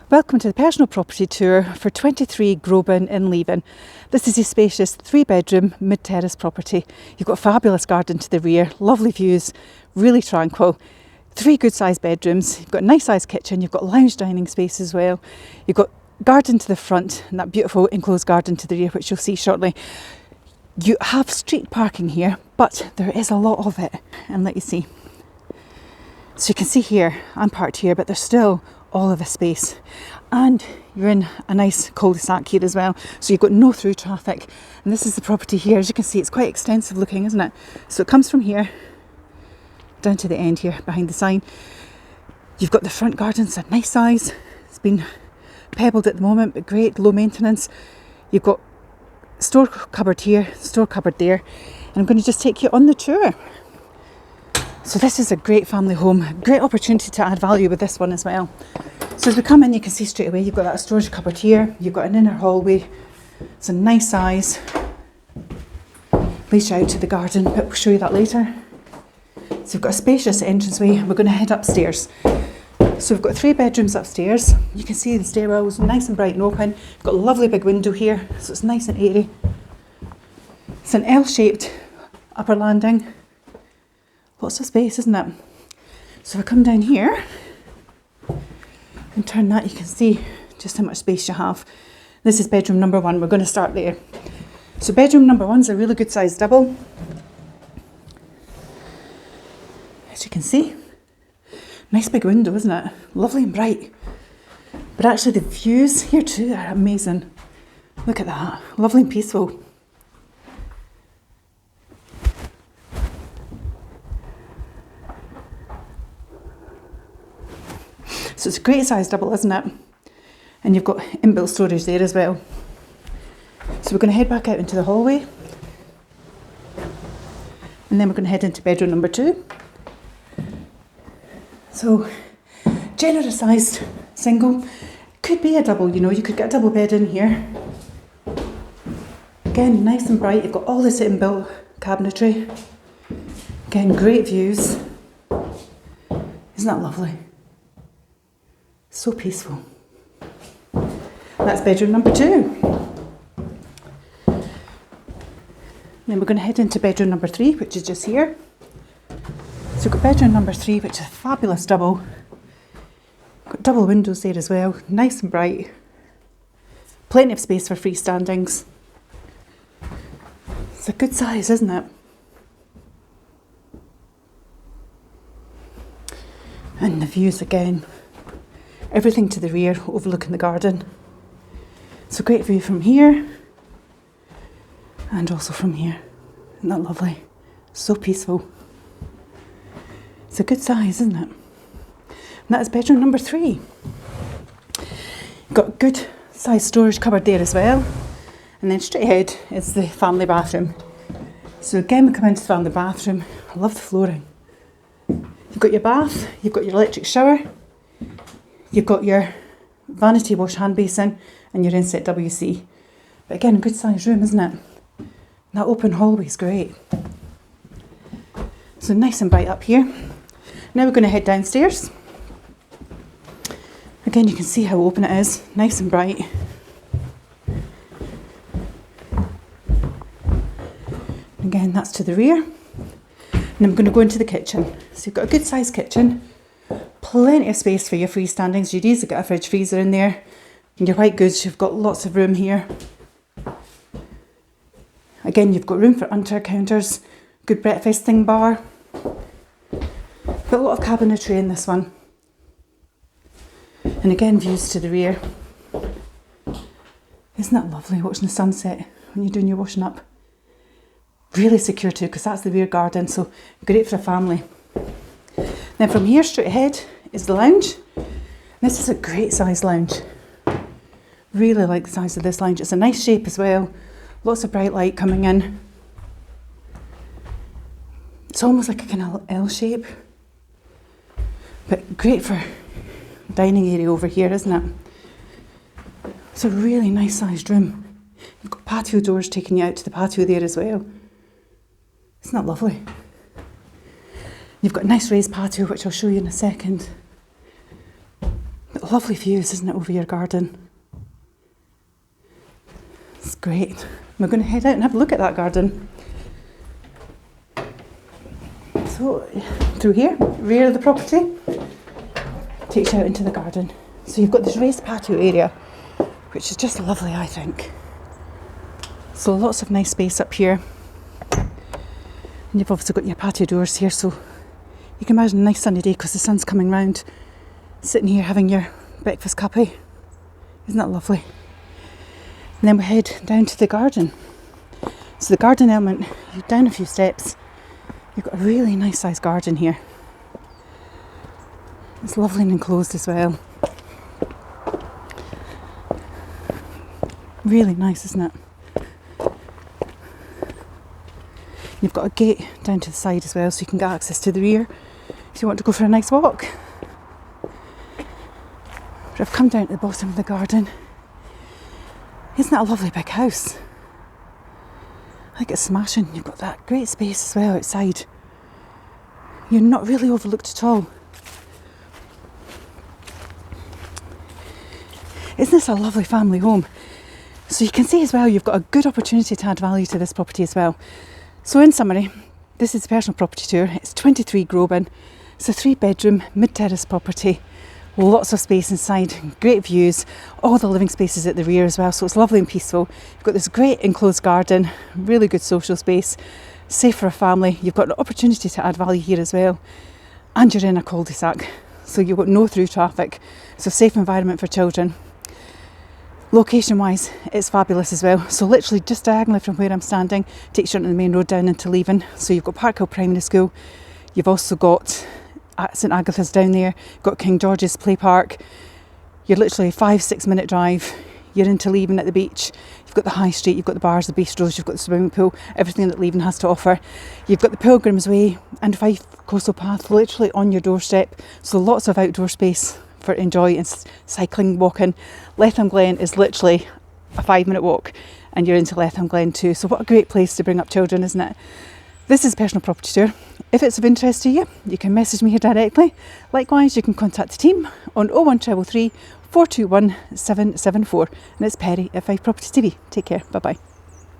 Welcome to the personal property tour for 23 Groban in Leven. This is a spacious 3-bedroom mid-terrace property. You've got a fabulous garden to the rear, lovely views, really tranquil. 3 good sized bedrooms, you've got a nice sized kitchen, you've got lounge dining space as well. You've got garden to the front and that beautiful enclosed garden to the rear, which you'll see shortly. You have street parking here, but there is a lot of it, and let you see. So you can see here, I'm parked here, but there's still all of the space, and you're in a nice cul-de-sac here as well, so you've got no through traffic. And this is the property here. As you can see, it's quite extensive looking, isn't it? So it comes from here down to the end here behind the sign. You've got the front garden, it's a nice size. It's been pebbled at the moment, but great, low maintenance. You've got store cupboard here, store cupboard there, and I'm going to just take you on the tour. So this is a great family home, great opportunity to add value with this one as well. So as we come in, you can see straight away you've got that storage cupboard here, you've got an inner hallway. It's a nice size, leads you out to the garden, but we'll show you that later. So we've got a spacious entranceway. We're going to head upstairs. So we've got 3 bedrooms upstairs. You can see the stairwells nice and bright and open. We've got a lovely big window here, so it's nice and airy. It's an L-shaped upper landing. Lots of space, isn't it? So if I come down here and turn that, you can see just how much space you have. This is bedroom number 1. We're going to start there. So bedroom number 1's a really good sized double. As you can see, nice big window, isn't it? Lovely and bright. But actually the views here too are amazing. Look at that, lovely and peaceful. So it's a great size double, isn't it? And you've got inbuilt storage there as well. So we're going to head back out into the hallway. And then we're going to head into bedroom number 2. So, generous sized single. Could be a double, you know, you could get a double bed in here. Again, nice and bright. You've got all this inbuilt cabinetry. Again, great views. Isn't that lovely? So peaceful. That's bedroom number 2. Then we're going to head into bedroom number 3, which is just here. So we've got bedroom number 3, which is a fabulous double. Got double windows there as well, nice and bright. Plenty of space for freestandings. It's a good size, isn't it? And the views again. Everything to the rear, overlooking the garden. It's a great view from here and also from here. Isn't that lovely? So peaceful. It's a good size, isn't it? And that is bedroom number 3. Got a good size storage cupboard there as well. And then straight ahead is the family bathroom. So again, we come into the family bathroom. I love the flooring. You've got your bath, you've got your electric shower, you've got your vanity wash hand basin and your inset WC. But again, a good sized room, isn't it? And that open hallway is great. So nice and bright up here. Now we're going to head downstairs. Again, you can see how open it is, nice and bright. Again, that's to the rear. And then we're going to go into the kitchen. So you've got a good sized kitchen. Plenty of space for your freestandings. You'd easily get a fridge freezer in there. And your white goods, you've got lots of room here. Again, you've got room for under counters, good breakfasting bar. Got a lot of cabinetry in this one. And again, views to the rear. Isn't that lovely watching the sunset when you're doing your washing up? Really secure too, because that's the rear garden, so great for a family. Then from here straight ahead is the lounge. This is a great size lounge. Really like the size of this lounge. It's a nice shape as well. Lots of bright light coming in. It's almost like a kind of L shape. But great for dining area over here, isn't it? It's a really nice sized room. You've got patio doors taking you out to the patio there as well. Isn't that lovely? You've got a nice raised patio, which I'll show you in a second. got lovely views, isn't it, over your garden? It's great. We're going to head out and have a look at that garden. So, through here, rear of the property, takes you out into the garden. So you've got this raised patio area, which is just lovely, I think. So lots of nice space up here. And you've obviously got your patio doors here, so you can imagine a nice sunny day because the sun's coming round, sitting here having your breakfast cuppy. Isn't that lovely? And then we head down to the garden. So the garden element, you're down a few steps, you've got a really nice sized garden here. It's lovely and enclosed as well. Really nice, isn't it? You've got a gate down to the side as well, so you can get access to the rear if you want to go for a nice walk. But I've come down to the bottom of the garden. Isn't that a lovely big house? I think it's smashing. You've got that great space as well outside. You're not really overlooked at all. Isn't this a lovely family home? So you can see as well, you've got a good opportunity to add value to this property as well. So in summary, this is a personal property tour. It's 23 Groban. It's a 3-bedroom mid-terrace property. Lots of space inside, great views, all the living spaces at the rear as well, so it's lovely and peaceful. You've got this great enclosed garden, really good social space, safe for a family. You've got an opportunity to add value here as well. And you're in a cul-de-sac, so you've got no through traffic, so safe environment for children. Location wise, it's fabulous as well. So literally just diagonally from where I'm standing, takes you onto the main road down into Leven. So you've got Parkhill Primary School, you've also got St Agatha's down there, you've got King George's Play Park. You're literally a 5-6 minute drive. You're into Leven at the beach. You've got the high street, you've got the bars, the bistros, you've got the swimming pool, everything that Leven has to offer. You've got the Pilgrim's Way and Fife Coastal Path literally on your doorstep. So lots of outdoor space for enjoy and cycling, walking. Letham Glen is literally a 5-minute walk and you're into Letham Glen too. So what a great place to bring up children, isn't it? This is a personal property tour. If it's of interest to you, you can message me here directly. Likewise, you can contact the team on 01333 421 774. And it's Perry at Fife Property TV. Take care. Bye bye.